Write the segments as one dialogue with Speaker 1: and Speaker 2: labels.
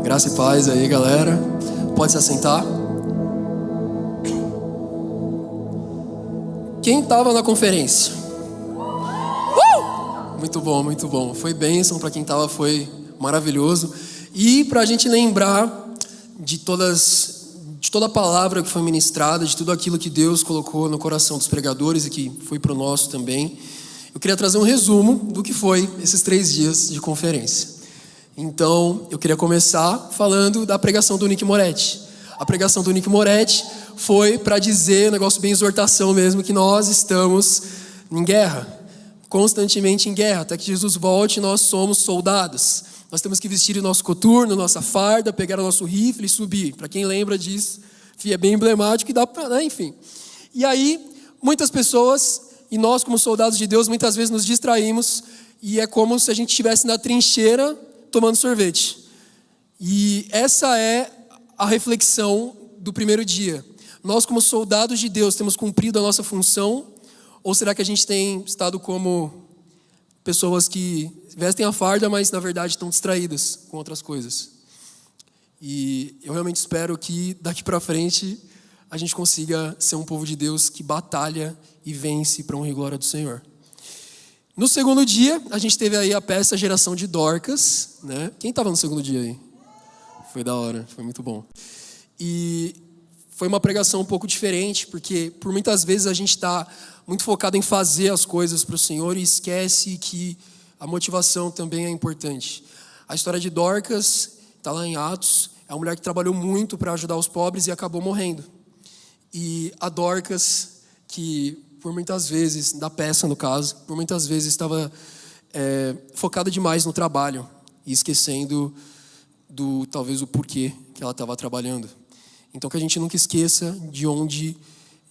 Speaker 1: Graça e paz aí, galera. Pode se assentar. Quem estava na conferência? Muito bom, muito bom. Foi bênção para quem estava, foi maravilhoso. E para a gente lembrar de toda a palavra que foi ministrada, de tudo aquilo que Deus colocou no coração dos pregadores e que foi para o nosso também, eu queria trazer um resumo do que foi esses 3 dias de conferência. Então, eu queria começar falando da pregação do Nick Moretti. A pregação do Nick Moretti foi para dizer, um negócio bem exortação mesmo, que nós estamos em guerra, constantemente em guerra, até que Jesus volte. Nós somos soldados. Nós temos que vestir o nosso coturno, nossa farda, pegar o nosso rifle e subir. Para quem lembra disso, é bem emblemático e dá para, né? Enfim. E aí, muitas pessoas, e nós como soldados de Deus, muitas vezes nos distraímos e é como se a gente estivesse na trincheira tomando sorvete. E essa é a reflexão do primeiro dia. Nós como soldados de Deus temos cumprido a nossa função, ou será que a gente tem estado como pessoas que vestem a farda, mas na verdade estão distraídas com outras coisas? E eu realmente espero que daqui para frente a gente consiga ser um povo de Deus que batalha e vence para a honra e glória do Senhor. No segundo dia, a gente teve aí a peça Geração de Dorcas, né? Quem estava no segundo dia aí? Foi da hora, foi muito bom. E foi uma pregação um pouco diferente, porque por muitas vezes a gente está muito focado em fazer as coisas para o Senhor e esquece que a motivação também é importante. A história de Dorcas está lá em Atos. É uma mulher que trabalhou muito para ajudar os pobres e acabou morrendo. E a Dorcas, que por muitas vezes, da peça no caso, por muitas vezes estava focada demais no trabalho e esquecendo talvez o porquê que ela estava trabalhando. Então que a gente nunca esqueça de onde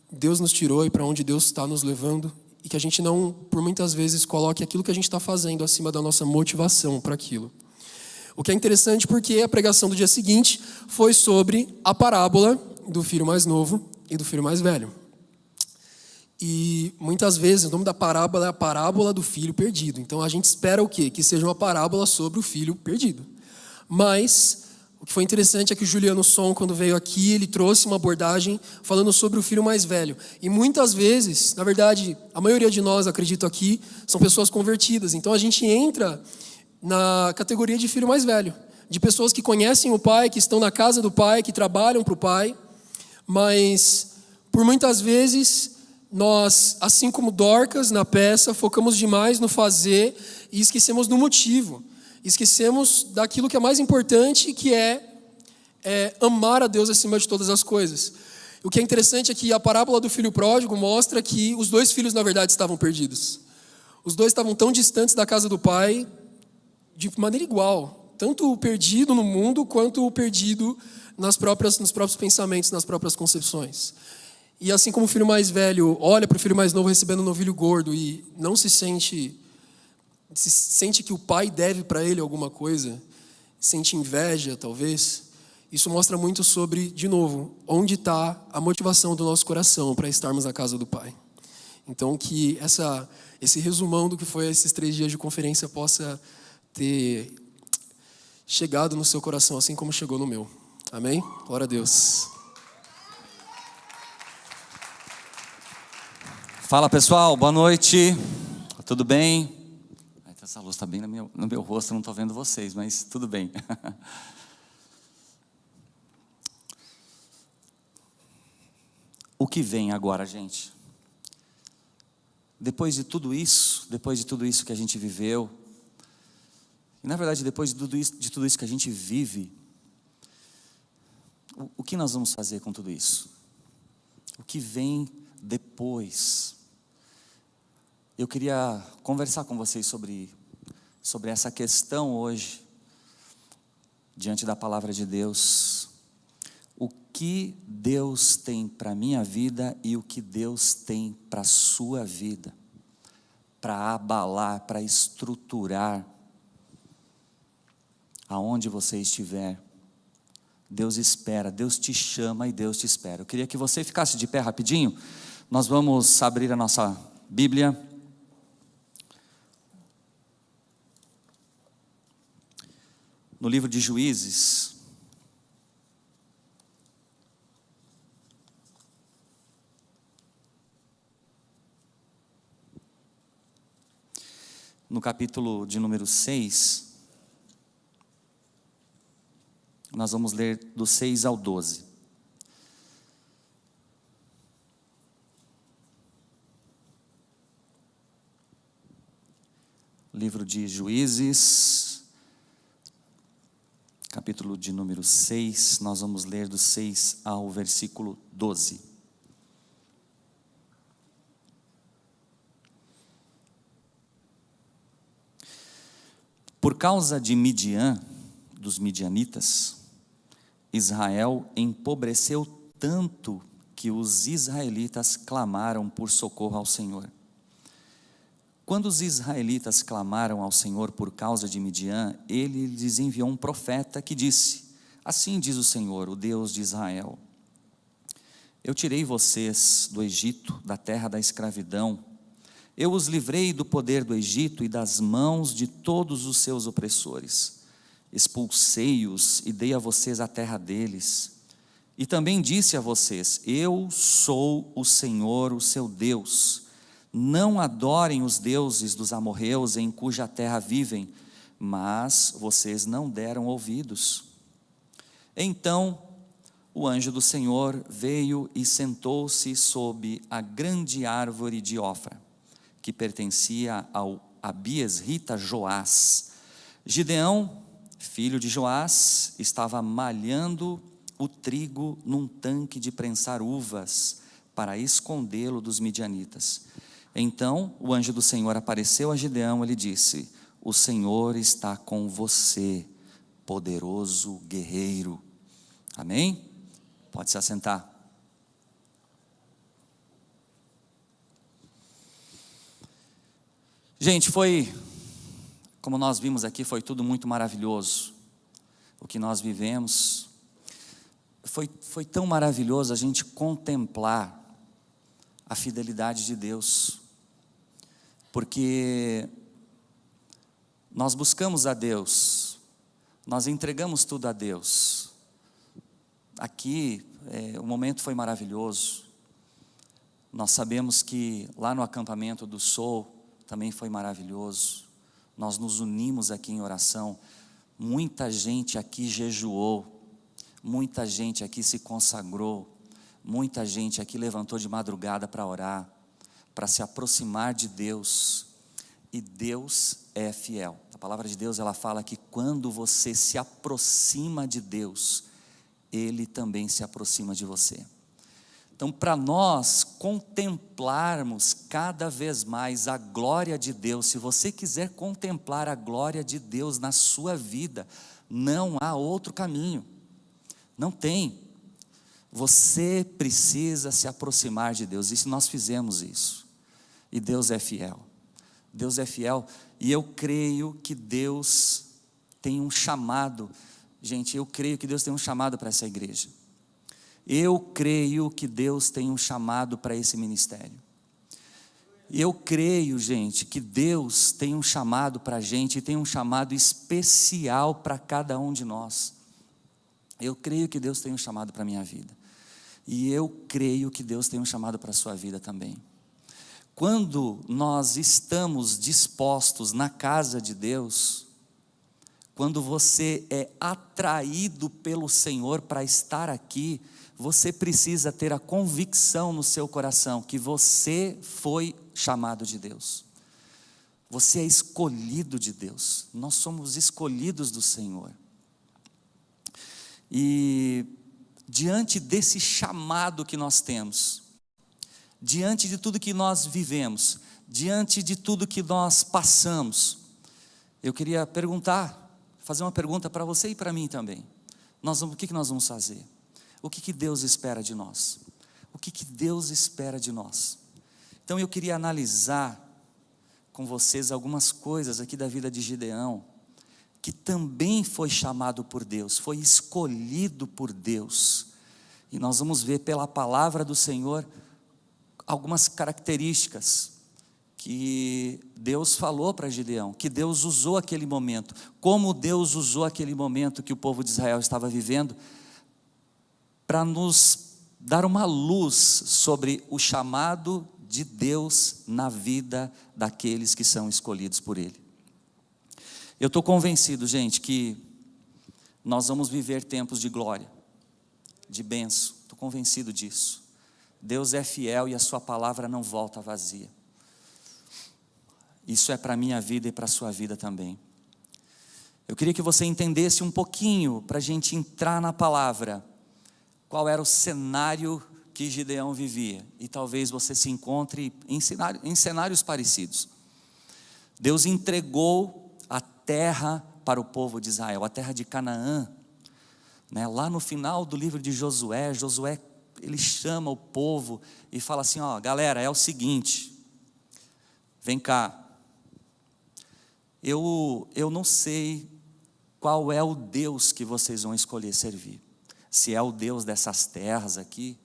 Speaker 1: Deus nos tirou e para onde Deus está nos levando, e que a gente não, por muitas vezes, coloque aquilo que a gente está fazendo acima da nossa motivação para aquilo. O que é interessante porque a pregação do dia seguinte foi sobre a parábola do filho mais novo e do filho mais velho. E muitas vezes o nome da parábola é a parábola do filho perdido. Então a gente espera o quê? Que seja uma parábola sobre o filho perdido. Mas o que foi interessante é que o Juliano Som, quando veio aqui, ele trouxe uma abordagem falando sobre o filho mais velho. E muitas vezes, na verdade, a maioria de nós, acredito aqui, são pessoas convertidas. Então a gente entra na categoria de filho mais velho, de pessoas que conhecem o pai, que estão na casa do pai, que trabalham para o pai, mas por muitas vezes nós, assim como Dorcas na peça, focamos demais no fazer e esquecemos do motivo, esquecemos daquilo que é mais importante, que é amar a Deus acima de todas as coisas. O que é interessante é que a parábola do filho pródigo mostra que os 2 filhos na verdade estavam perdidos. Os 2 estavam tão distantes da casa do pai, de maneira igual, tanto o perdido no mundo quanto o perdido nos próprios pensamentos, nas próprias concepções. E assim como o filho mais velho olha para o filho mais novo recebendo um novilho gordo e não se sente que o pai deve para ele alguma coisa, sente inveja talvez, isso mostra muito sobre, de novo, onde está a motivação do nosso coração para estarmos na casa do pai. Então que esse resumão do que foi esses 3 dias de conferência possa ter chegado no seu coração assim como chegou no meu. Amém? Glória a Deus.
Speaker 2: Fala pessoal, boa noite. Tudo bem? Essa luz está bem no meu rosto, eu não estou vendo vocês, mas tudo bem. O que vem agora, gente? Depois de tudo isso que a gente viveu, e na verdade depois de tudo isso que a gente vive, o que nós vamos fazer com tudo isso? O que vem depois? Eu queria conversar com vocês sobre essa questão hoje, diante da palavra de Deus. O que Deus tem para a minha vida e o que Deus tem para a sua vida, para abalar, para estruturar aonde você estiver. Deus espera, Deus te chama e Deus te espera. Eu queria que você ficasse de pé rapidinho. Nós vamos abrir a nossa Bíblia. no livro de Juízes, no capítulo de número 6, nós vamos ler do 6 ao 12. Livro de Juízes, capítulo de número 6, nós vamos ler do 6 ao versículo 12. Por causa de Midian, dos midianitas, Israel empobreceu tanto que os israelitas clamaram por socorro ao Senhor. Quando os israelitas clamaram ao Senhor por causa de Midian, ele lhes enviou um profeta que disse: assim diz o Senhor, o Deus de Israel: eu tirei vocês do Egito, da terra da escravidão. Eu os livrei do poder do Egito e das mãos de todos os seus opressores. Expulsei-os e dei a vocês a terra deles. E também disse a vocês: eu sou o Senhor, o seu Deus. Não adorem os deuses dos amorreus em cuja terra vivem. Mas vocês não deram ouvidos. Então o anjo do Senhor veio e sentou-se sob a grande árvore de Ofra, que pertencia ao abiesrita Joás. Gideão, filho de Joás, estava malhando o trigo num tanque de prensar uvas, para escondê-lo dos midianitas. Então o anjo do Senhor apareceu a Gideão e lhe disse: o Senhor está com você, poderoso guerreiro. Amém? Pode se assentar. Gente, como nós vimos aqui, foi tudo muito maravilhoso. O que nós vivemos, foi tão maravilhoso a gente contemplar a fidelidade de Deus, porque nós buscamos a Deus, nós entregamos tudo a Deus. Aqui, o momento foi maravilhoso. Nós sabemos que lá no acampamento do Sol também foi maravilhoso. Nós nos unimos aqui em oração. Muita gente aqui jejuou, muita gente aqui se consagrou, muita gente aqui levantou de madrugada para orar, para se aproximar de Deus. E Deus é fiel. A palavra de Deus, ela fala que quando você se aproxima de Deus, Ele também se aproxima de você. Então, para nós contemplarmos cada vez mais a glória de Deus, se você quiser contemplar a glória de Deus na sua vida, não há outro caminho, não tem. Você precisa se aproximar de Deus, e se nós fizemos isso, e Deus é fiel, Deus é fiel, e eu creio que Deus tem um chamado, gente, eu creio que Deus tem um chamado para essa igreja. Eu creio que Deus tem um chamado para esse ministério. Eu creio, gente, que Deus tem um chamado para a gente, e tem um chamado especial para cada um de nós. Eu creio que Deus tem um chamado para a minha vida. E eu creio que Deus tem um chamado para a sua vida também. Quando nós estamos dispostos na casa de Deus, quando você é atraído pelo Senhor para estar aqui, você precisa ter a convicção no seu coração que você foi chamado de Deus. Você é escolhido de Deus. Nós somos escolhidos do Senhor. E diante desse chamado que nós temos, diante de tudo que nós vivemos, diante de tudo que nós passamos, eu queria fazer uma pergunta para você e para mim também. O que nós vamos fazer? O que Deus espera de nós? O que Deus espera de nós? Então eu queria analisar com vocês algumas coisas aqui da vida de Gideão, que também foi chamado por Deus, foi escolhido por Deus. E nós vamos ver pela palavra do Senhor algumas características que Deus falou para Gideão, que Deus usou aquele momento, como Deus usou aquele momento que o povo de Israel estava vivendo, para nos dar uma luz sobre o chamado de Deus na vida daqueles que são escolhidos por Ele. Eu estou convencido, gente, que nós vamos viver tempos de glória, de bênção, estou convencido disso. Deus é fiel e a sua palavra não volta vazia. Isso é para a minha vida e para a sua vida também. Eu queria que você entendesse um pouquinho, para a gente entrar na palavra, qual era o cenário que Gideão vivia, e talvez você se encontre em cenários parecidos. Deus entregou a terra para o povo de Israel, a terra de Canaã, né? Lá no final do livro de Josué, ele chama o povo e fala assim, ó, galera, é o seguinte, vem cá, eu não sei qual é o Deus que vocês vão escolher servir, se é o Deus dessas terras aqui,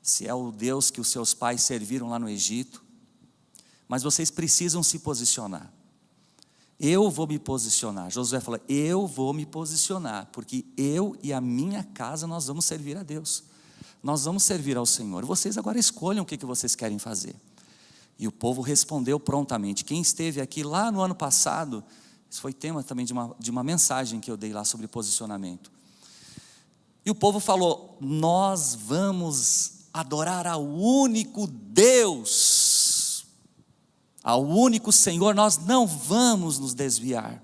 Speaker 2: se é o Deus que os seus pais serviram lá no Egito, mas vocês precisam se posicionar. Eu vou me posicionar. Josué falou, eu vou me posicionar, porque eu e a minha casa nós vamos servir a Deus, nós vamos servir ao Senhor, vocês agora escolham o que vocês querem fazer. E o povo respondeu prontamente. Quem esteve aqui lá no ano passado, isso foi tema também de uma mensagem que eu dei lá sobre posicionamento. E o povo falou, nós vamos adorar ao único Deus, ao único Senhor, nós não vamos nos desviar.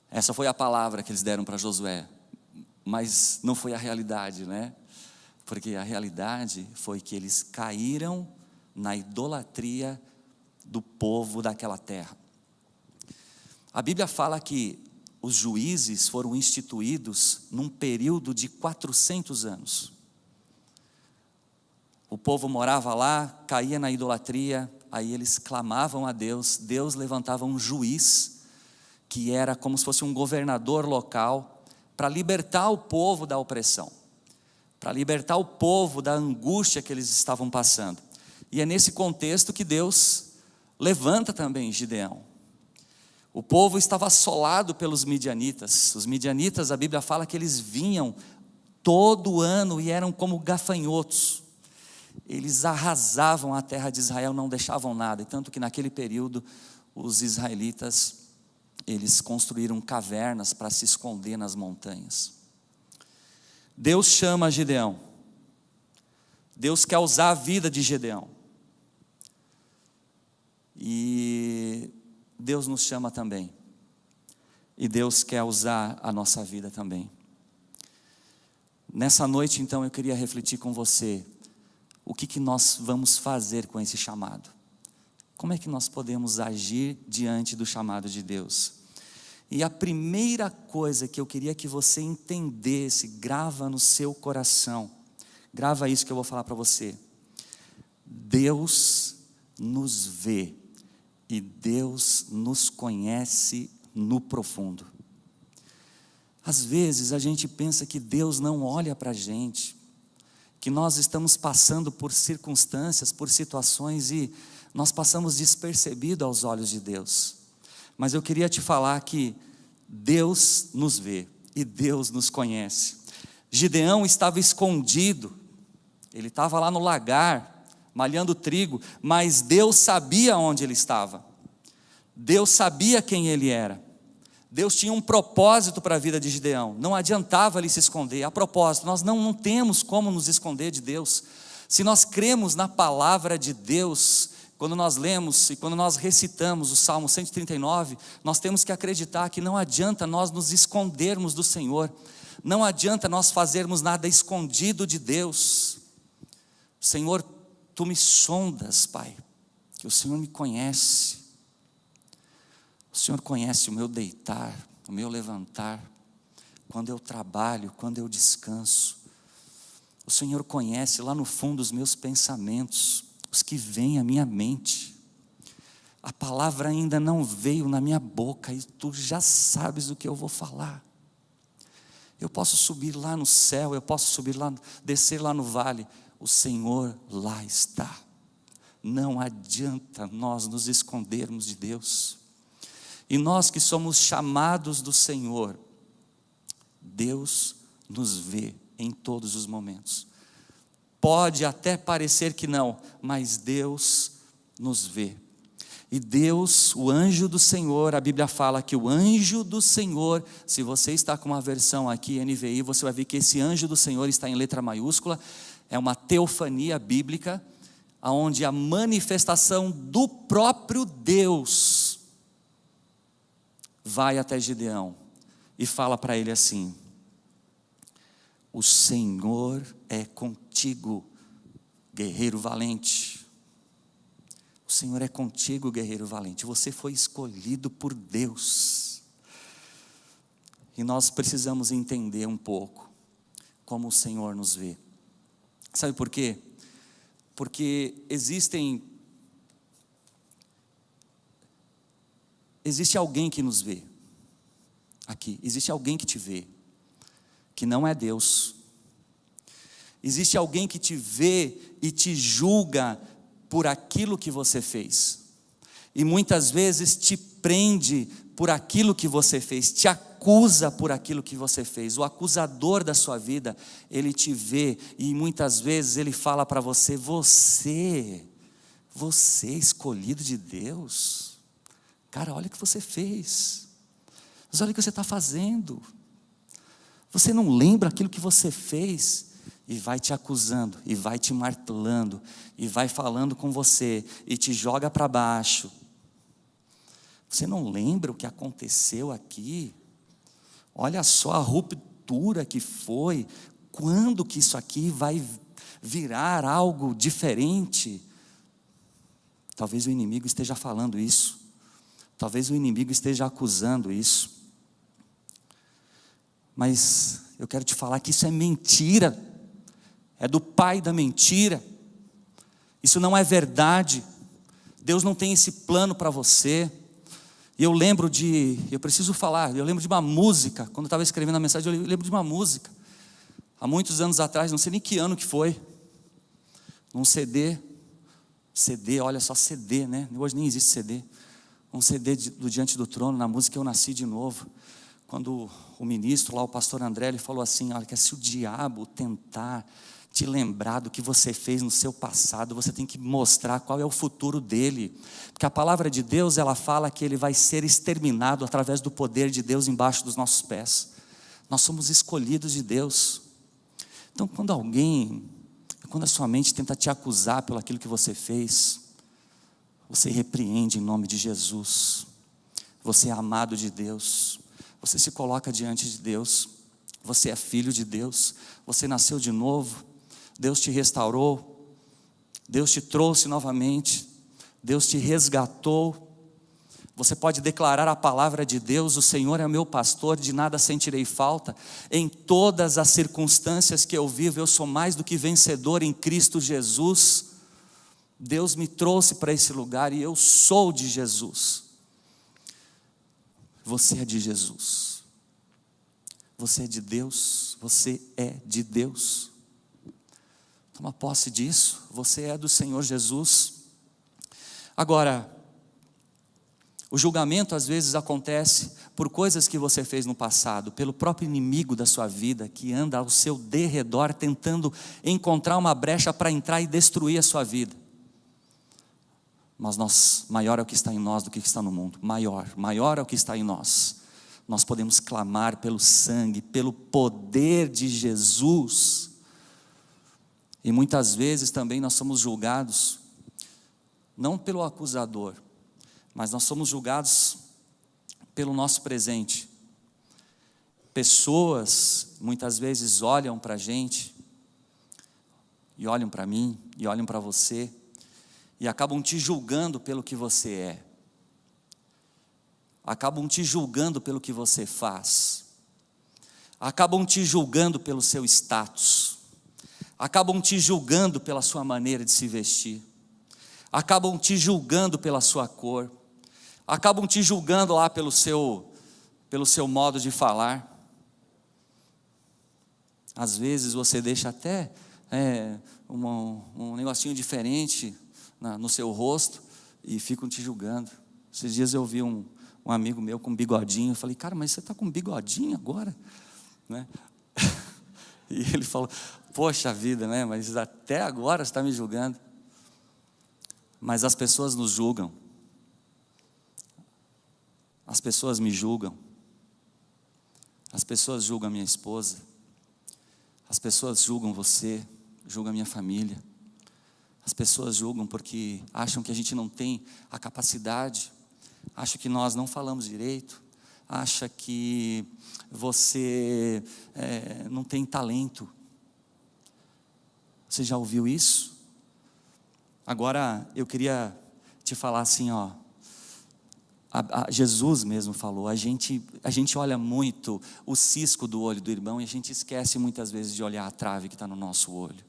Speaker 2: Essa foi a palavra que eles deram para Josué, mas não foi a realidade, né? Porque a realidade foi que eles caíram na idolatria do povo daquela terra. A Bíblia fala que os juízes foram instituídos num período de 400 anos. O povo morava lá, caía na idolatria, aí eles clamavam a Deus, Deus levantava um juiz, que era como se fosse um governador local, para libertar o povo da opressão, para libertar o povo da angústia que eles estavam passando. E é nesse contexto que Deus levanta também Gideão. O povo estava assolado pelos midianitas. Os midianitas, a Bíblia fala que eles vinham todo ano e eram como gafanhotos. Eles arrasavam a terra de Israel, não deixavam nada. E tanto que naquele período, os israelitas, eles construíram cavernas para se esconder nas montanhas. Deus chama Gideão. Deus quer usar a vida de Gideão. E Deus nos chama também. E Deus quer usar a nossa vida também. Nessa noite, então, eu queria refletir com você. O que nós vamos fazer com esse chamado? Como é que nós podemos agir diante do chamado de Deus? E a primeira coisa que eu queria que você entendesse, grava no seu coração, grava isso que eu vou falar para você. Deus nos vê e Deus nos conhece no profundo. Às vezes a gente pensa que Deus não olha para a gente, que nós estamos passando por circunstâncias, por situações e nós passamos despercebido aos olhos de Deus. Mas eu queria te falar que Deus nos vê e Deus nos conhece. Gideão estava escondido, ele estava lá no lagar, malhando trigo, mas Deus sabia onde ele estava. Deus sabia quem ele era. Deus tinha um propósito para a vida de Gideão. Não adiantava ele se esconder. A propósito, nós não temos como nos esconder de Deus. Se nós cremos na palavra de Deus, quando nós lemos e quando nós recitamos o Salmo 139, nós temos que acreditar que não adianta nós nos escondermos do Senhor. Não adianta nós fazermos nada escondido de Deus. Senhor, Tu me sondas, Pai, que o Senhor me conhece. O Senhor conhece o meu deitar, o meu levantar, quando eu trabalho, quando eu descanso. O Senhor conhece lá no fundo os meus pensamentos, os que vêm à minha mente. A palavra ainda não veio na minha boca e Tu já sabes o que eu vou falar. Eu posso subir lá no céu, eu posso subir lá, descer lá no vale. O Senhor lá está. Não adianta nós nos escondermos de Deus. E nós que somos chamados do Senhor, Deus nos vê em todos os momentos. Pode até parecer que não, mas Deus nos vê. E Deus, o anjo do Senhor, a Bíblia fala que o anjo do Senhor, se você está com uma versão aqui, NVI, você vai ver que esse anjo do Senhor está em letra maiúscula, é uma teofania bíblica, onde a manifestação do próprio Deus vai até Gideão e fala para ele assim: o Senhor é contigo, guerreiro valente. O Senhor é contigo, guerreiro valente. Você foi escolhido por Deus. E nós precisamos entender um pouco como o Senhor nos vê. Sabe por quê? Porque existe alguém que nos vê. Aqui, existe alguém que te vê, que não é Deus. Existe alguém que te vê e te julga por aquilo que você fez, e muitas vezes te prende por aquilo que você fez, te acusa por aquilo que você fez. O acusador da sua vida, ele te vê, e muitas vezes ele fala para você: você é escolhido de Deus, cara, olha o que você fez, mas olha o que você está fazendo, você não lembra aquilo que você fez? E vai te acusando, e vai te martelando, e vai falando com você, e te joga para baixo. Você não lembra o que aconteceu aqui? Olha só a ruptura que foi. Quando que isso aqui vai virar algo diferente? Talvez o inimigo esteja falando isso. Talvez o inimigo esteja acusando isso. Mas eu quero te falar que isso é mentira. É do pai da mentira. Isso não é verdade. Deus não tem esse plano para você. E eu lembro de uma música. Quando eu estava escrevendo a mensagem, eu lembro de uma música. Há muitos anos atrás, não sei nem que ano que foi. Num CD, olha só, CD, né? Hoje nem existe CD. Um CD do Diante do Trono, na música Eu Nasci de Novo. Quando o ministro lá, o pastor André, ele falou assim: olha, que se o diabo tentar te lembrar do que você fez no seu passado, você tem que mostrar qual é o futuro dele, porque a palavra de Deus, ela fala que ele vai ser exterminado através do poder de Deus embaixo dos nossos pés. Nós somos escolhidos de Deus. Então quando a sua mente tenta te acusar pelo aquilo que você fez, você repreende em nome de Jesus. Você é amado de Deus, você se coloca diante de Deus, você é filho de Deus, você nasceu de novo, Deus te restaurou, Deus te trouxe novamente, Deus te resgatou. Você pode declarar a palavra de Deus: o Senhor é meu pastor, de nada sentirei falta. Em todas as circunstâncias que eu vivo, eu sou mais do que vencedor em Cristo Jesus. Deus me trouxe para esse lugar e eu sou de Jesus. Você é de Jesus. Você é de Deus. Você é de Deus. Toma posse disso. Você é do Senhor Jesus. Agora, o julgamento às vezes acontece por coisas que você fez no passado, pelo próprio inimigo da sua vida, que anda ao seu derredor tentando encontrar uma brecha para entrar e destruir a sua vida. Mas maior é o que está em nós do que está no mundo. Maior é o que está em nós. Nós podemos clamar pelo sangue, pelo poder de Jesus. E muitas vezes também nós somos julgados, não pelo acusador, mas nós somos julgados pelo nosso presente. Pessoas muitas vezes olham para a gente, e olham para mim, e olham para você, e acabam te julgando pelo que você é. Acabam te julgando pelo que você faz. Acabam te julgando pelo seu status. Acabam te julgando pela sua maneira de se vestir. Acabam te julgando pela sua cor. Acabam te julgando lá pelo seu modo de falar. Às vezes você deixa até um negocinho diferente no seu rosto e ficam te julgando. Esses dias eu vi um amigo meu com bigodinho, eu falei, cara, mas você está com bigodinho agora? Né? E ele falou, poxa vida, né? Mas até agora você está me julgando. Mas as pessoas nos julgam. As pessoas me julgam. As pessoas julgam a minha esposa. As pessoas julgam você, julgam a minha família. As pessoas julgam porque acham que a gente não tem a capacidade, acham que nós não falamos direito, acham que você não tem talento. Você já ouviu isso? Agora eu queria te falar assim, ó. Jesus mesmo falou, a gente olha muito o cisco do olho do irmão e a gente esquece muitas vezes de olhar a trave que está no nosso olho.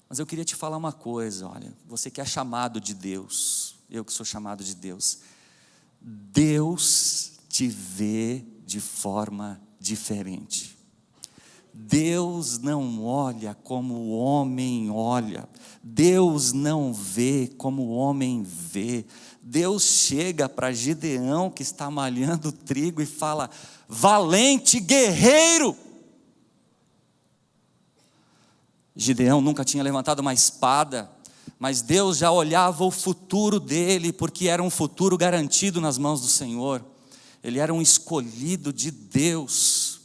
Speaker 2: Mas eu queria te falar uma coisa, olha, você que é chamado de Deus, eu que sou chamado de Deus, Deus te vê de forma diferente. Deus não olha como o homem olha, Deus não vê como o homem vê. Deus chega para Gideão que está malhando trigo e fala, valente guerreiro. Gideão nunca tinha levantado uma espada, mas Deus já olhava o futuro dele, porque era um futuro garantido nas mãos do Senhor. Ele era um escolhido de Deus.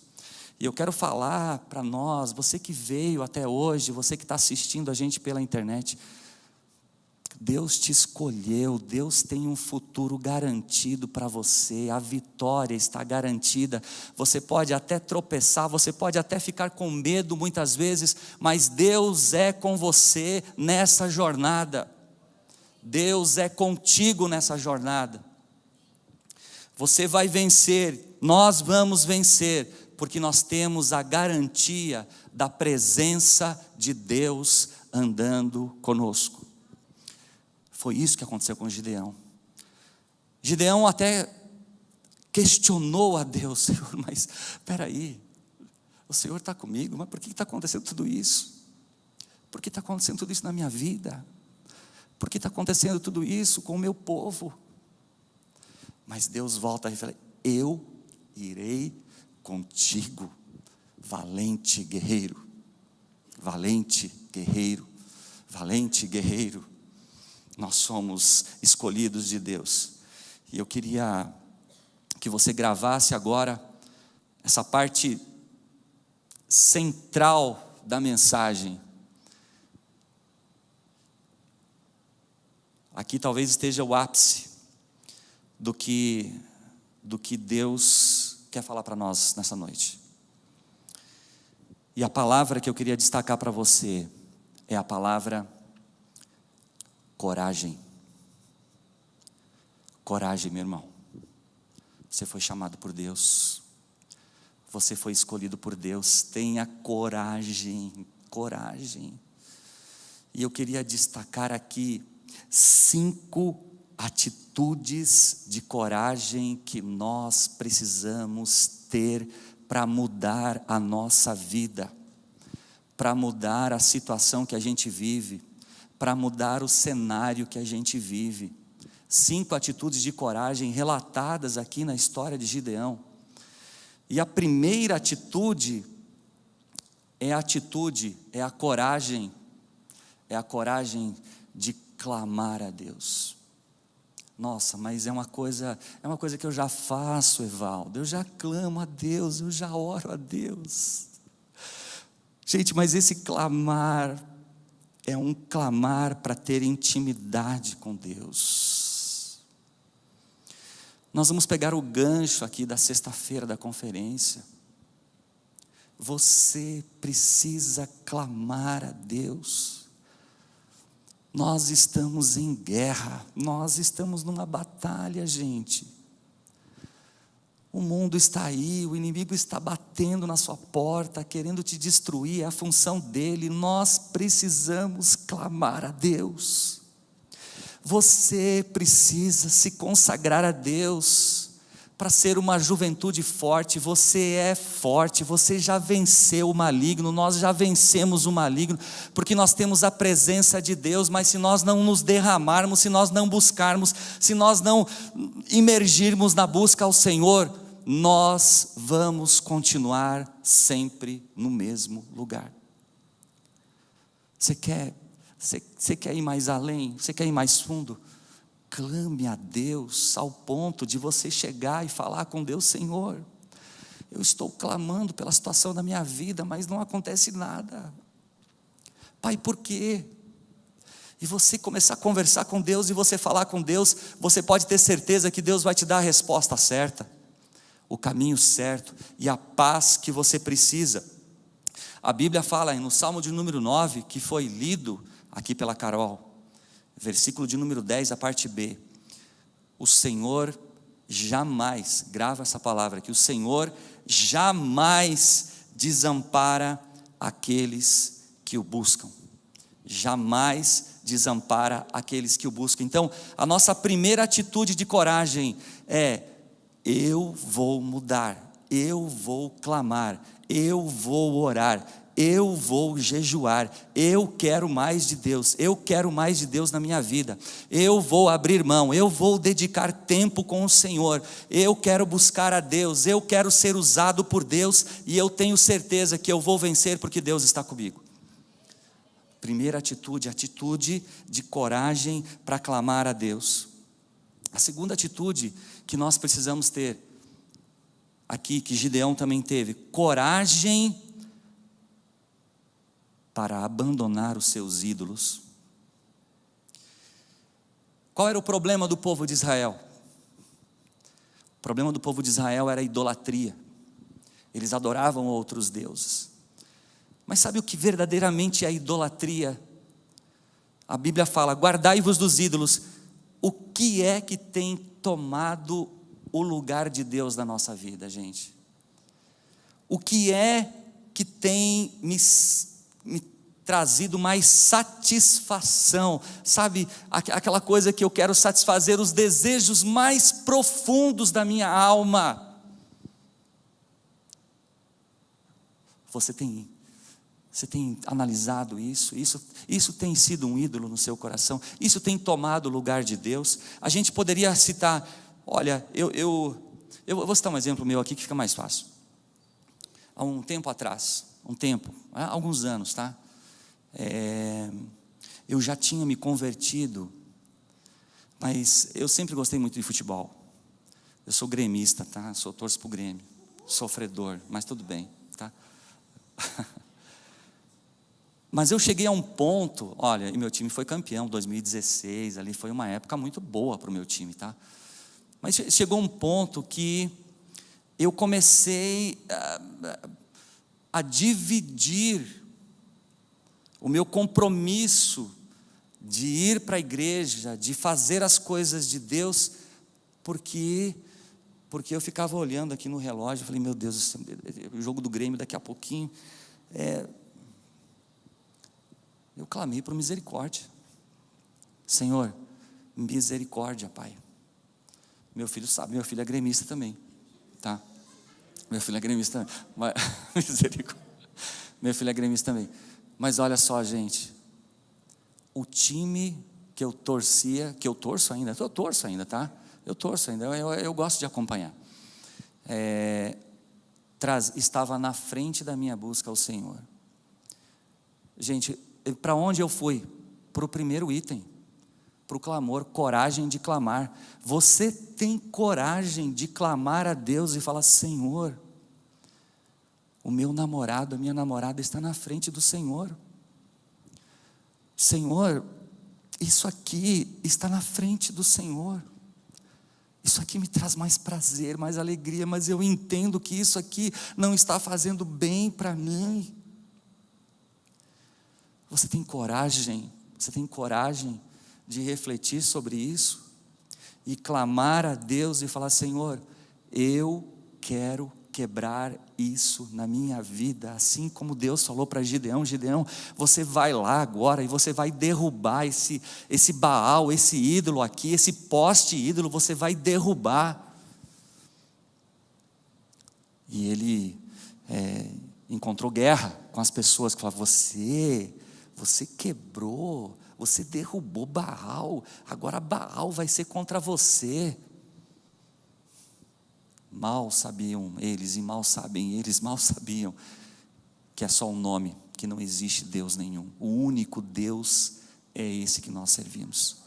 Speaker 2: E eu quero falar para nós, você que veio até hoje, você que está assistindo a gente pela internet, Deus te escolheu, Deus tem um futuro garantido para você, a vitória está garantida. Você pode até tropeçar, você pode até ficar com medo muitas vezes, mas Deus é com você nessa jornada. Deus é contigo nessa jornada. Você vai vencer, nós vamos vencer, porque nós temos a garantia da presença de Deus andando conosco. Foi isso que aconteceu com Gideão. Gideão até questionou a Deus, Senhor, mas espera aí, o Senhor está comigo, mas por que está acontecendo tudo isso? Por que está acontecendo tudo isso na minha vida? Por que está acontecendo tudo isso com o meu povo? Mas Deus volta e fala, eu irei contigo, valente guerreiro, valente guerreiro, valente guerreiro. Nós somos escolhidos de Deus. E eu queria que você gravasse agora essa parte central da mensagem. Aqui talvez esteja o ápice do que Deus quer falar para nós nessa noite. E a palavra que eu queria destacar para você é a palavra coragem. Coragem, meu irmão. Você foi chamado por Deus. Você foi escolhido por Deus. Tenha coragem, coragem. E eu queria destacar aqui 5 atitudes de coragem que nós precisamos ter para mudar a nossa vida, para mudar a situação que a gente vive, para mudar o cenário que a gente vive. 5 atitudes de coragem relatadas aqui na história de Gideão. E a primeira atitude é a coragem de clamar a Deus. Nossa, mas é uma coisa que eu já faço, Evaldo. Eu já clamo a Deus, eu já oro a Deus. Gente, mas esse clamar é um clamar para ter intimidade com Deus. Nós vamos pegar o gancho aqui da sexta-feira da conferência. Você precisa clamar a Deus. Nós estamos em guerra, nós estamos numa batalha, gente. O mundo está aí, o inimigo está batendo na sua porta, querendo te destruir, é a função dele. Nós precisamos clamar a Deus. Você precisa se consagrar a Deus, para ser uma juventude forte. Você é forte, você já venceu o maligno, nós já vencemos o maligno, porque nós temos a presença de Deus. Mas se nós não nos derramarmos, se nós não buscarmos, se nós não imergirmos na busca ao Senhor, nós vamos continuar sempre no mesmo lugar. Você quer ir mais além? Você quer ir mais fundo? Clame a Deus ao ponto de você chegar e falar com Deus: Senhor, eu estou clamando pela situação da minha vida, mas não acontece nada. Pai, por quê? E você começar a conversar com Deus e você falar com Deus, você pode ter certeza que Deus vai te dar a resposta certa, o caminho certo e a paz que você precisa. A Bíblia fala no Salmo de número 9, que foi lido aqui pela Carol, versículo de número 10, a parte B: o Senhor jamais, grava essa palavra aqui, o Senhor jamais desampara aqueles que o buscam. Jamais desampara aqueles que o buscam. Então, a nossa primeira atitude de coragem é: eu vou mudar, eu vou clamar, eu vou orar, eu vou jejuar, eu quero mais de Deus, eu quero mais de Deus na minha vida, eu vou abrir mão, eu vou dedicar tempo com o Senhor, eu quero buscar a Deus, eu quero ser usado por Deus, e eu tenho certeza que eu vou vencer porque Deus está comigo. Primeira atitude, atitude de coragem para clamar a Deus. A segunda atitude que nós precisamos ter aqui, que Gideão também teve: coragem para abandonar os seus ídolos. Qual era o problema do povo de Israel? O problema do povo de Israel era a idolatria. Eles adoravam outros deuses. Mas sabe o que verdadeiramente é a idolatria? A Bíblia fala: guardai-vos dos ídolos. O que é que tem tomado o lugar de Deus na nossa vida, gente? O que é que tem me trazido mais satisfação? Sabe, aquela coisa que eu quero satisfazer os desejos mais profundos da minha alma. Você tem analisado isso? Isso tem sido um ídolo no seu coração? Isso tem tomado o lugar de Deus? A gente poderia citar, olha, eu vou citar um exemplo meu aqui que fica mais fácil. Há um tempo atrás, há alguns anos, tá? Eu já tinha me convertido, mas eu sempre gostei muito de futebol. Eu sou gremista, tá? Torço pro Grêmio, sofredor, mas tudo bem, tá? Mas eu cheguei a um ponto, olha, e meu time foi campeão, 2016, ali foi uma época muito boa para o meu time, tá? Mas chegou um ponto que eu comecei a dividir o meu compromisso de ir para a igreja, de fazer as coisas de Deus, porque eu ficava olhando aqui no relógio, falei: meu Deus, o jogo do Grêmio daqui a pouquinho, eu clamei por misericórdia. Senhor, misericórdia, Pai. Meu filho sabe, meu filho é gremista também, tá? Meu filho é gremista também, mas, misericórdia. Meu filho é gremista também. Mas olha só, gente, o time que eu torcia, que eu torço ainda, tá? Eu torço ainda, eu gosto de acompanhar. Estava na frente da minha busca ao Senhor. Gente, para onde eu fui? Para o primeiro item, para o clamor, coragem de clamar. Você tem coragem de clamar a Deus e falar: Senhor, o meu namorado, a minha namorada está na frente do Senhor. Senhor, isso aqui está na frente do Senhor. Isso aqui me traz mais prazer, mais alegria, mas eu entendo que isso aqui não está fazendo bem para mim. Você tem coragem de refletir sobre isso e clamar a Deus e falar: Senhor, eu quero quebrar isso na minha vida, assim como Deus falou para Gideão: Gideão, você vai lá agora e você vai derrubar esse Baal, esse ídolo aqui, esse poste ídolo, você vai derrubar. E ele encontrou guerra com as pessoas que falavam: você quebrou, você derrubou Baal, agora Baal vai ser contra você. Mal sabiam eles, e mal sabem eles, mal sabiam que é só um nome, que não existe Deus nenhum. O único Deus é esse que nós servimos.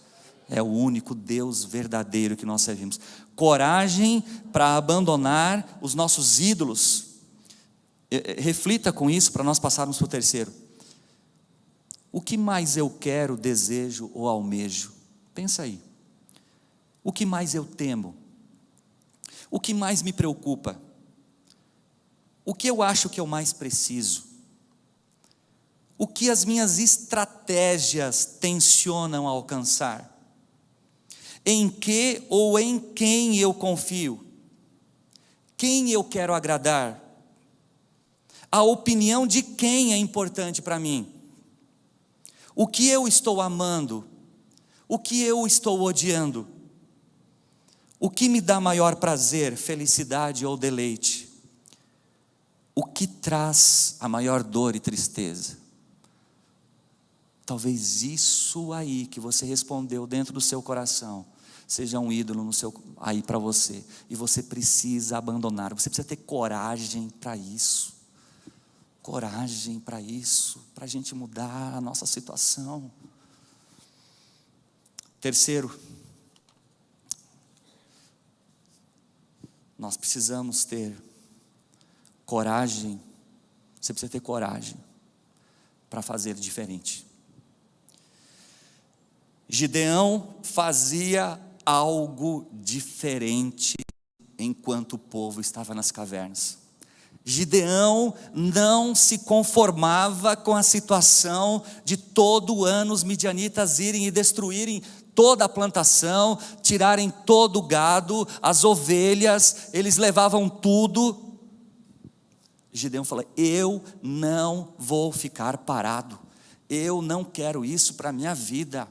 Speaker 2: É o único Deus verdadeiro que nós servimos. Coragem para abandonar os nossos ídolos. Reflita com isso para nós passarmos para o terceiro. O que mais eu quero, desejo ou almejo? Pensa aí. O que mais eu temo? O que mais me preocupa? O que eu acho que eu mais preciso? O que as minhas estratégias tensionam alcançar? Em que ou em quem eu confio? Quem eu quero agradar? A opinião de quem é importante para mim? O que eu estou amando? O que eu estou odiando? O que me dá maior prazer, felicidade ou deleite? O que traz a maior dor e tristeza? Talvez isso aí que você respondeu dentro do seu coração seja um ídolo aí para você, e você precisa abandonar. Você precisa ter coragem para isso. Coragem para isso, para a gente mudar a nossa situação. Terceiro, nós precisamos ter coragem. Você precisa ter coragem para fazer diferente. Gideão fazia algo diferente enquanto o povo estava nas cavernas. Gideão não se conformava com a situação de todo ano os midianitas irem e destruírem toda a plantação, tirarem todo o gado, as ovelhas, eles levavam tudo. Gideão falou: eu não vou ficar parado, eu não quero isso para a minha vida.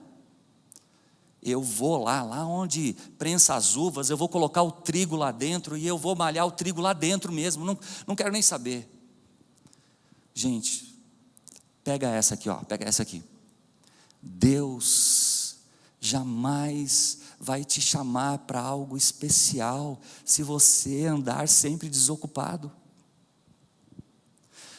Speaker 2: Eu vou lá onde prensa as uvas, eu vou colocar o trigo lá dentro e eu vou malhar o trigo lá dentro mesmo, não quero nem saber. Gente, pega essa aqui, pega essa aqui. Deus jamais vai te chamar para algo especial se você andar sempre desocupado.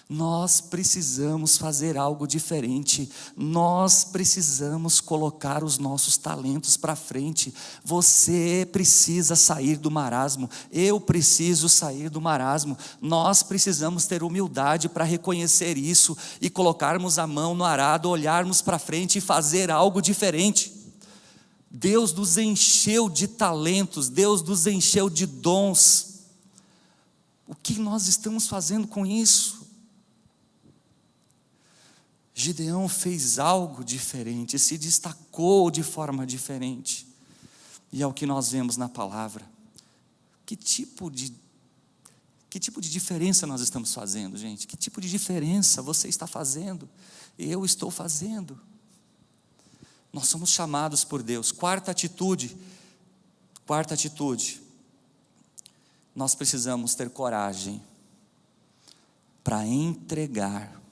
Speaker 2: Nós precisamos fazer algo diferente, nós precisamos colocar os nossos talentos para frente. Você precisa sair do marasmo, eu preciso sair do marasmo. Nós precisamos ter humildade para reconhecer isso e colocarmos a mão no arado, olharmos para frente e fazer algo diferente. Deus nos encheu de talentos, Deus nos encheu de dons. O que nós estamos fazendo com isso? Gideão fez algo diferente, se destacou de forma diferente. E é o que nós vemos na palavra. Que tipo de diferença nós estamos fazendo, gente? Que tipo de diferença você está fazendo? Eu estou fazendo. Nós somos chamados por Deus. Quarta atitude. Nós precisamos ter coragem para entregar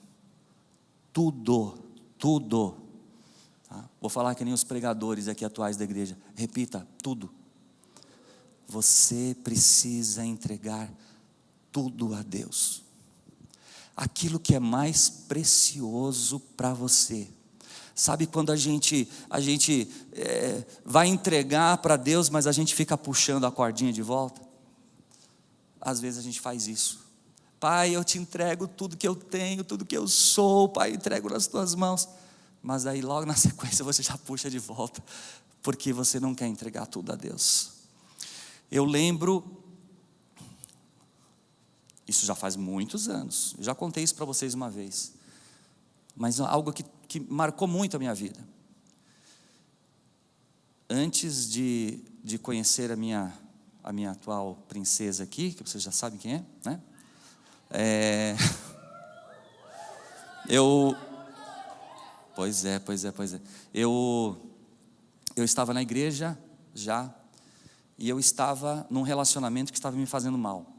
Speaker 2: tudo. Tá? Vou falar que nem os pregadores aqui atuais da igreja. Repita: tudo. Você precisa entregar tudo a Deus. Aquilo que é mais precioso para você. Sabe quando a gente vai entregar para Deus, mas a gente fica puxando a cordinha de volta? Às vezes a gente faz isso. Pai, eu te entrego tudo que eu tenho, tudo que eu sou, Pai, eu entrego nas tuas mãos. Mas aí logo na sequência você já puxa de volta, porque você não quer entregar tudo a Deus. Eu lembro, isso já faz muitos anos, eu já contei isso para vocês uma vez, mas algo que marcou muito a minha vida. Antes de conhecer a minha atual princesa aqui, que vocês já sabem quem é, né? Pois é. Eu estava na igreja já, e eu estava num relacionamento que estava me fazendo mal.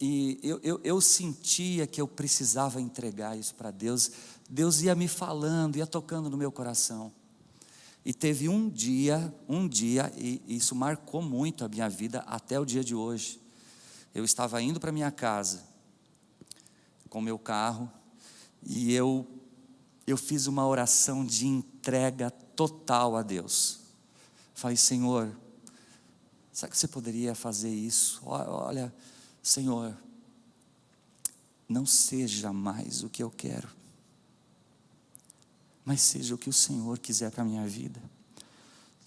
Speaker 2: E eu sentia que eu precisava entregar isso para Deus. Deus ia me falando, ia tocando no meu coração. E teve um dia, e isso marcou muito a minha vida até o dia de hoje. Eu estava indo para minha casa, com meu carro, e eu fiz uma oração de entrega total a Deus. Falei: Senhor, será que você poderia fazer isso? Olha, Senhor, não seja mais o que eu quero, mas seja o que o Senhor quiser para a minha vida.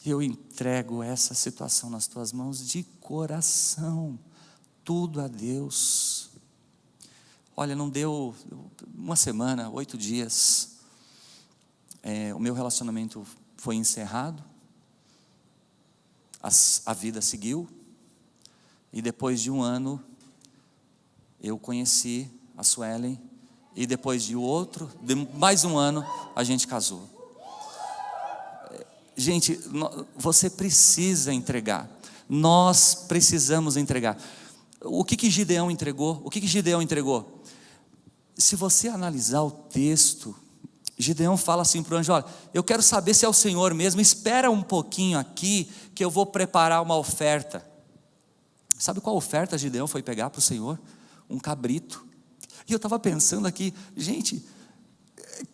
Speaker 2: Eu entrego essa situação nas tuas mãos de coração, tudo a Deus. Olha, não deu uma semana, 8 dias, o meu relacionamento foi encerrado, a vida seguiu, e depois de um ano, eu conheci a Suelen, e depois de mais um ano, a gente casou. Gente, você precisa entregar, nós precisamos entregar. O que Gideão entregou? O que Gideão entregou? Se você analisar o texto, Gideão fala assim para o anjo: olha, eu quero saber se é o Senhor mesmo, espera um pouquinho aqui, que eu vou preparar uma oferta. Sabe qual oferta Gideão foi pegar para o Senhor? Um cabrito. E eu estava pensando aqui, gente,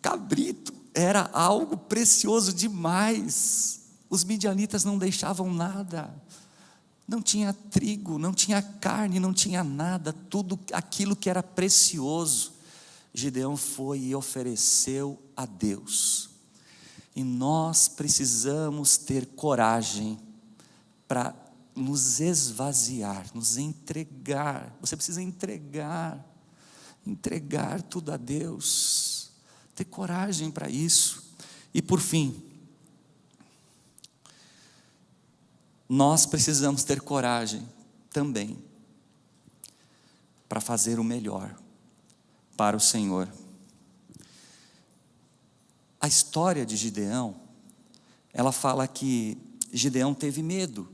Speaker 2: cabrito era algo precioso demais. Os midianitas não deixavam nada, não tinha trigo, não tinha carne, não tinha nada, tudo aquilo que era precioso, Gideão foi e ofereceu a Deus. E nós precisamos ter coragem para nos esvaziar, nos entregar. Você precisa entregar tudo a Deus, ter coragem para isso. E por fim, nós precisamos ter coragem também para fazer o melhor para o Senhor. A história de Gideão, ela fala que Gideão teve medo.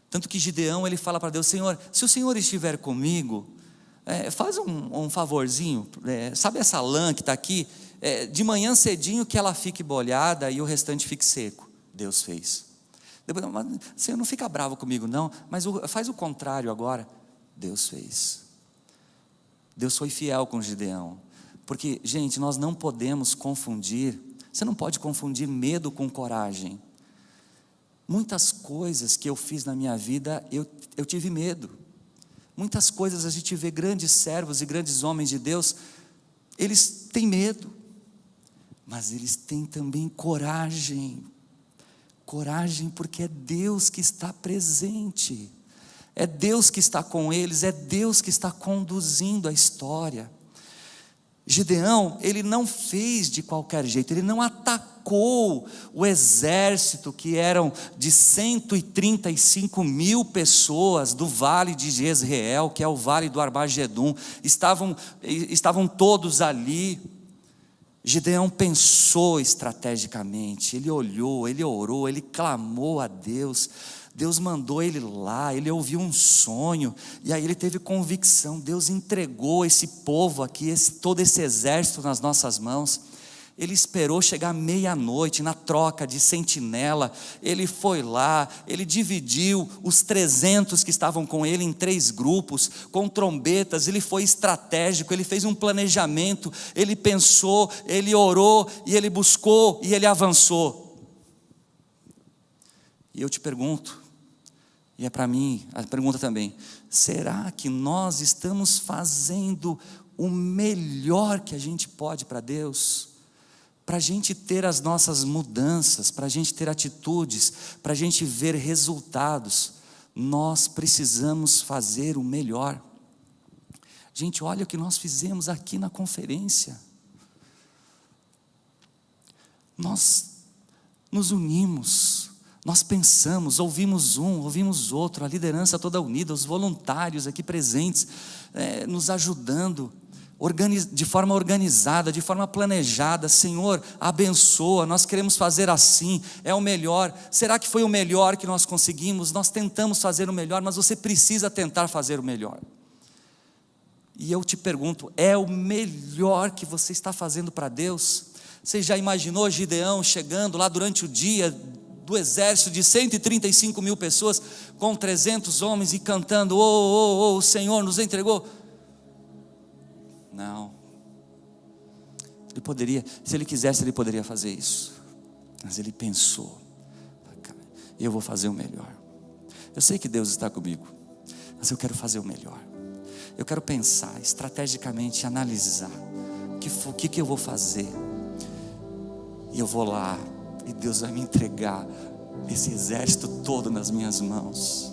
Speaker 2: Tanto que Gideão, ele fala para Deus: Senhor, se o Senhor estiver comigo, faz um favorzinho, sabe essa lã que está aqui? De manhã cedinho que ela fique molhada e o restante fique seco. Deus fez. Depois, Senhor, não fica bravo comigo não, mas faz o contrário agora. Deus fez. Deus foi fiel com Gideão. Porque, gente, nós não podemos confundir, você não pode confundir medo com coragem. Muitas coisas que eu fiz na minha vida, eu tive medo. Muitas coisas a gente vê grandes servos e grandes homens de Deus, eles têm medo, mas eles têm também coragem. Coragem porque é Deus que está presente, é Deus que está com eles, é Deus que está conduzindo a história. Gideão, ele não fez de qualquer jeito, ele não atacou o exército que eram de 135.000 pessoas do vale de Jezreel, que é o vale do Armagedon, estavam todos ali. Gideão pensou estrategicamente, ele olhou, ele orou, ele clamou a Deus. Deus mandou ele lá, ele ouviu um sonho, e aí ele teve convicção. Deus entregou esse povo aqui, todo esse exército nas nossas mãos. Ele esperou chegar meia-noite, na troca de sentinela, ele foi lá, ele dividiu os 300 que estavam com ele em 3 grupos, com trombetas. Ele foi estratégico, ele fez um planejamento, ele pensou, ele orou, e ele buscou, e ele avançou. E eu te pergunto, e é para mim a pergunta também: será que nós estamos fazendo o melhor que a gente pode para Deus? Para a gente ter as nossas mudanças, para a gente ter atitudes, para a gente ver resultados, nós precisamos fazer o melhor. Gente, olha o que nós fizemos aqui na conferência. Nós nos unimos, nós pensamos, ouvimos um, ouvimos outro, a liderança toda unida, os voluntários aqui presentes, nos ajudando, de forma organizada, de forma planejada. Senhor, abençoa, nós queremos fazer assim, é o melhor. Será que foi o melhor que nós conseguimos? Nós tentamos fazer o melhor, mas você precisa tentar fazer o melhor. E eu te pergunto, é o melhor que você está fazendo para Deus? Você já imaginou Gideão chegando lá durante o dia do exército de 135 mil pessoas, com 300 homens e cantando, o Senhor nos entregou? Não. Ele poderia, se ele quisesse, ele poderia fazer isso. Mas ele pensou, eu vou fazer o melhor. Eu sei que Deus está comigo, mas eu quero fazer o melhor. Eu quero pensar estrategicamente, analisar o que eu vou fazer. E eu vou lá, e Deus vai me entregar esse exército todo nas minhas mãos.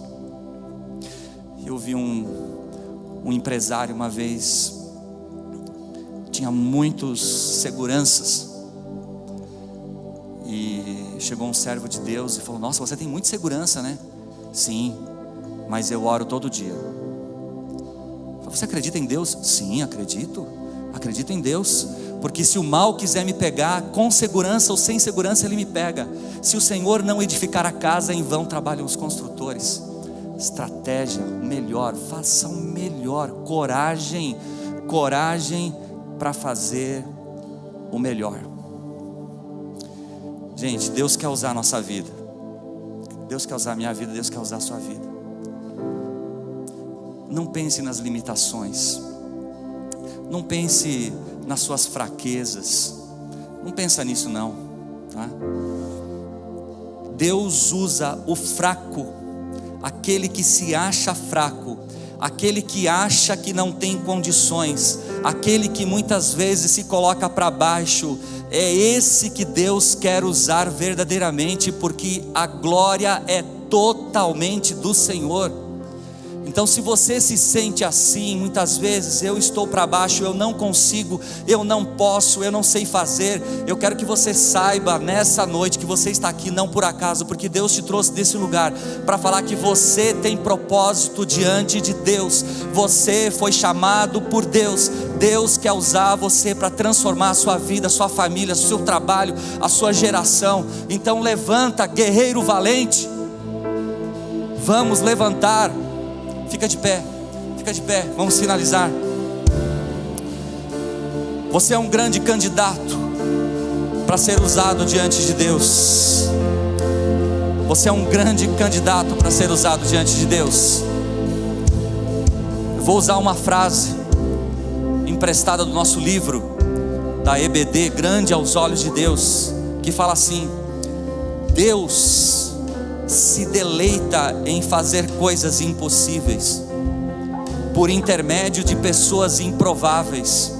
Speaker 2: Eu vi um empresário uma vez, tinha muitos seguranças, e chegou um servo de Deus e falou: nossa, você tem muita segurança, né? Sim, mas eu oro todo dia. Você acredita em Deus? Sim, acredito em Deus, porque se o mal quiser me pegar, com segurança ou sem segurança ele me pega. Se o Senhor não edificar a casa, em vão trabalham os construtores. Estratégia, melhor, faça o melhor, coragem para fazer o melhor. Gente, Deus quer usar a nossa vida, Deus quer usar a minha vida, Deus quer usar a sua vida. Não pense nas limitações, não pense nas suas fraquezas, não pensa nisso não, tá? Deus usa o fraco, aquele que se acha fraco, aquele que acha que não tem condições, aquele que muitas vezes se coloca para baixo. É esse que Deus quer usar verdadeiramente, porque a glória é totalmente do Senhor. Então, se você se sente assim, muitas vezes, eu estou para baixo, eu não consigo, eu não posso, eu não sei fazer, eu quero que você saiba nessa noite que você está aqui não por acaso, porque Deus te trouxe desse lugar para falar que você tem propósito diante de Deus. Você foi chamado por Deus. Deus quer usar você para transformar a sua vida, a sua família, o seu trabalho, a sua geração. Então levanta, guerreiro valente. Vamos levantar. Fica de pé, vamos finalizar. Você é um grande candidato para ser usado diante de Deus. Você é um grande candidato para ser usado diante de Deus. Eu vou usar uma frase emprestada do nosso livro, da EBD, Grande aos Olhos de Deus, que fala assim: Deus se deleita em fazer coisas impossíveis por intermédio de pessoas improváveis,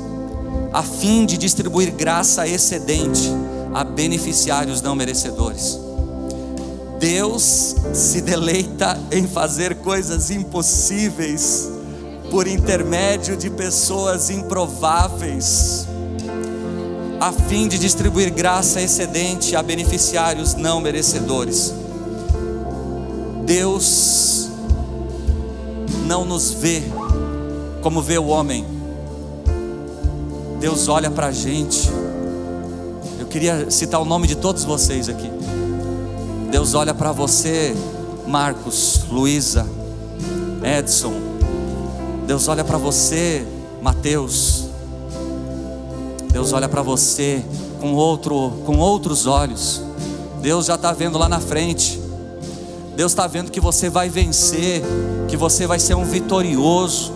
Speaker 2: a fim de distribuir graça excedente a beneficiários não merecedores. Deus se deleita em fazer coisas impossíveis por intermédio de pessoas improváveis, a fim de distribuir graça excedente a beneficiários não merecedores. Deus não nos vê como vê o homem. Deus olha para a gente. Eu queria citar o nome de todos vocês aqui. Deus olha para você, Marcos, Luísa, Edson. Deus olha para você, Mateus. Deus olha para você com outros olhos. Deus já está vendo lá na frente. Deus está vendo que você vai vencer, que você vai ser um vitorioso.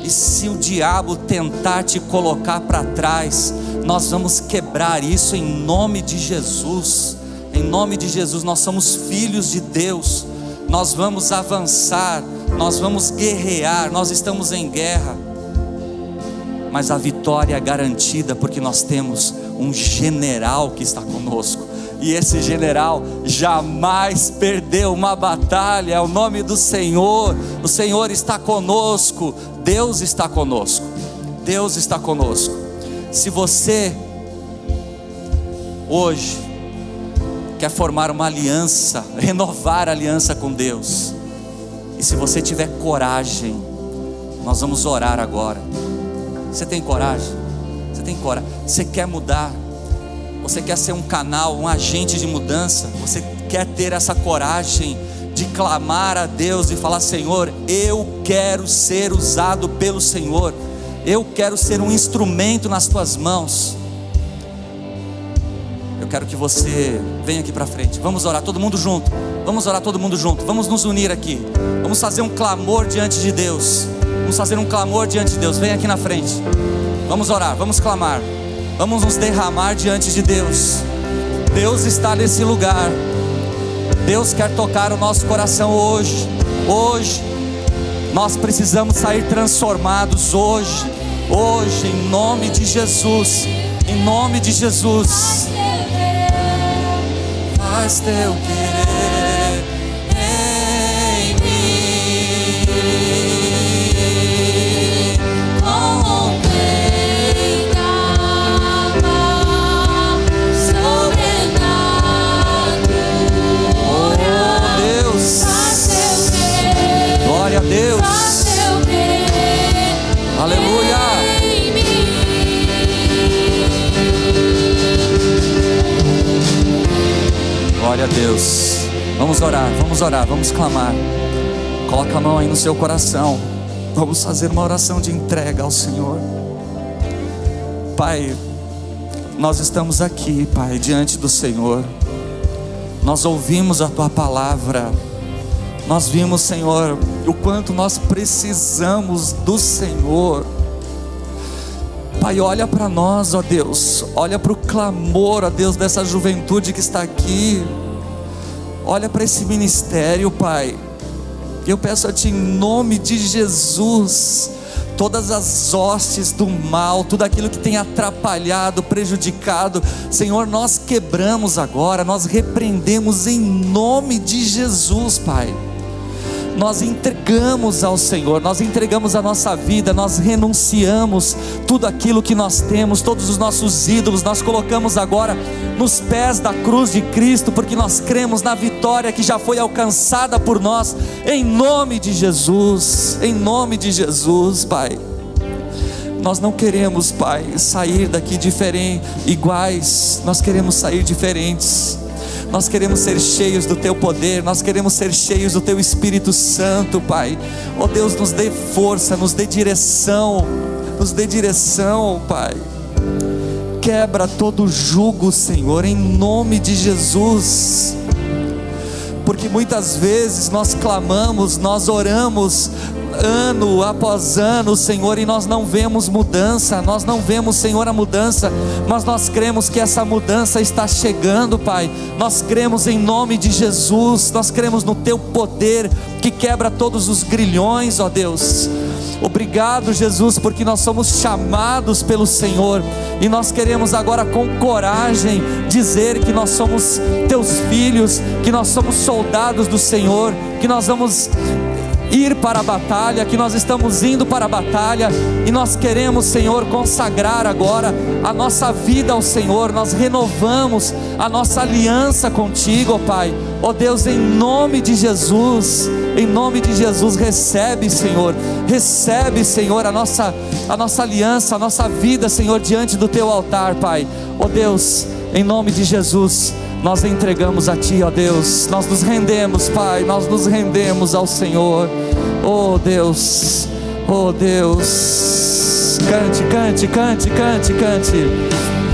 Speaker 2: E se o diabo tentar te colocar para trás, nós vamos quebrar isso em nome de Jesus. Em nome de Jesus, nós somos filhos de Deus. Nós vamos avançar, nós vamos guerrear, nós estamos em guerra. Mas a vitória é garantida porque nós temos um general que está conosco. E esse general jamais perdeu uma batalha. É o nome do Senhor. O Senhor está conosco. Deus está conosco. Deus está conosco. Se você hoje quer formar uma aliança, renovar a aliança com Deus, e se você tiver coragem, nós vamos orar agora. Você tem coragem? Você tem coragem? Você quer mudar? Você quer ser um canal, um agente de mudança? Você quer ter essa coragem de clamar a Deus e falar: Senhor, eu quero ser usado pelo Senhor, eu quero ser um instrumento nas tuas mãos. Eu quero que você venha aqui para frente. Vamos orar todo mundo junto. Vamos orar todo mundo junto. Vamos nos unir aqui. Vamos fazer um clamor diante de Deus. Vamos fazer um clamor diante de Deus. Vem aqui na frente. Vamos orar, vamos clamar. Vamos nos derramar diante de Deus. Deus está nesse lugar. Deus quer tocar o nosso coração hoje. Hoje nós precisamos sair transformados hoje. Hoje, em nome de Jesus. Em nome de Jesus. Faz teu querer em mim,
Speaker 3: com o bem da paz sobrenatural.
Speaker 2: oh Deus,
Speaker 3: Faz teu querer,
Speaker 2: glória a Deus,
Speaker 3: faz teu querer
Speaker 2: aleluia.
Speaker 3: em mim.
Speaker 2: Glória a Deus. Vamos orar, vamos clamar. Coloca a mão aí no seu coração. Vamos fazer uma oração de entrega ao Senhor. Pai, nós estamos aqui, Pai, diante do Senhor. Nós ouvimos a Tua palavra. Nós vimos, Senhor, o quanto nós precisamos do Senhor. Pai, olha para nós, ó Deus. Olha para o clamor, ó Deus, dessa juventude que está aqui. Olha para esse ministério, Pai. Eu peço a Ti, em nome de Jesus, todas as hostes do mal, tudo aquilo que tem atrapalhado, prejudicado, Senhor, nós quebramos agora, nós repreendemos em nome de Jesus, Pai. Nós entregamos ao Senhor, nós entregamos a nossa vida, nós renunciamos tudo aquilo que nós temos, todos os nossos ídolos, nós colocamos agora nos pés da cruz de Cristo, porque nós cremos na vitória que já foi alcançada por nós, em nome de Jesus, Pai. Nós não queremos, Pai, sair daqui iguais, nós queremos sair diferentes. Nós queremos ser cheios do Teu poder, nós queremos ser cheios do Teu Espírito Santo, Pai. Oh Deus, nos dê força, nos dê direção, Pai. Quebra todo jugo, Senhor, em nome de Jesus. Porque muitas vezes nós clamamos, nós oramos ano após ano, Senhor, e nós não vemos mudança, nós não vemos, Senhor, a mudança, mas nós cremos que essa mudança está chegando, Pai. Nós cremos em nome de Jesus, nós cremos no Teu poder que quebra todos os grilhões, ó Deus. Obrigado, Jesus, porque nós somos chamados pelo Senhor, e nós queremos agora com coragem dizer que nós somos Teus filhos, que nós somos soldados do Senhor, que nós vamos ir para a batalha, que nós estamos indo para a batalha, e nós queremos, Senhor, consagrar agora a nossa vida ao Senhor. Nós renovamos a nossa aliança contigo, ó Pai. Ó Deus, em nome de Jesus, recebe, Senhor, a nossa aliança, a nossa vida, Senhor, diante do Teu altar, Pai. Ó Deus, em nome de Jesus, nós entregamos a Ti, ó Deus. Nós nos rendemos, Pai, nós nos rendemos ao Senhor. Oh Deus, oh Deus. Cante, cante, cante, cante, cante.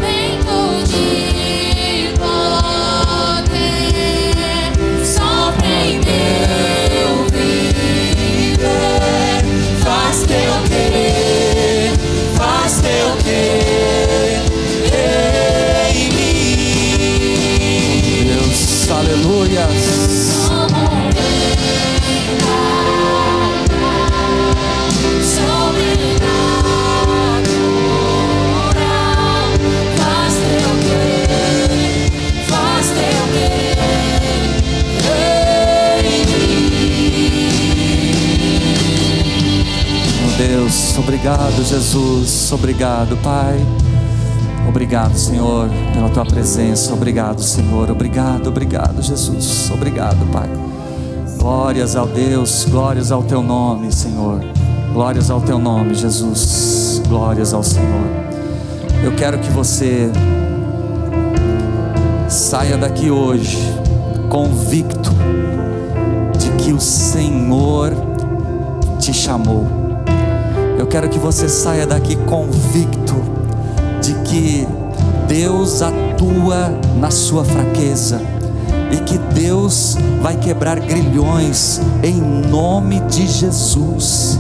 Speaker 3: Vento de poder sopra em meu viver. Faz Teu querer, faz Teu querer em mim.
Speaker 2: Deus, aleluia.
Speaker 3: Como um sobrenatural. Faz Teu querer, faz Teu querer em mim.
Speaker 2: Oh Deus, obrigado, Jesus, obrigado, Pai. Obrigado, Senhor, pela Tua presença. Obrigado, Senhor, obrigado, Jesus. Obrigado, Pai. Glórias ao Deus, glórias ao Teu nome, Senhor. Glórias ao Teu nome, Jesus. Glórias ao Senhor. Eu quero que você saia daqui hoje convicto de que o Senhor te chamou. Eu quero que você saia daqui convicto de que Deus atua na sua fraqueza e que Deus vai quebrar grilhões em nome de Jesus.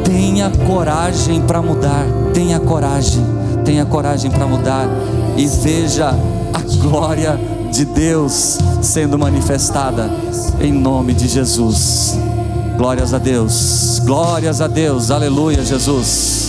Speaker 2: Tenha coragem para mudar, tenha coragem para mudar e veja a glória de Deus sendo manifestada em nome de Jesus. Glórias a Deus, aleluia, Jesus.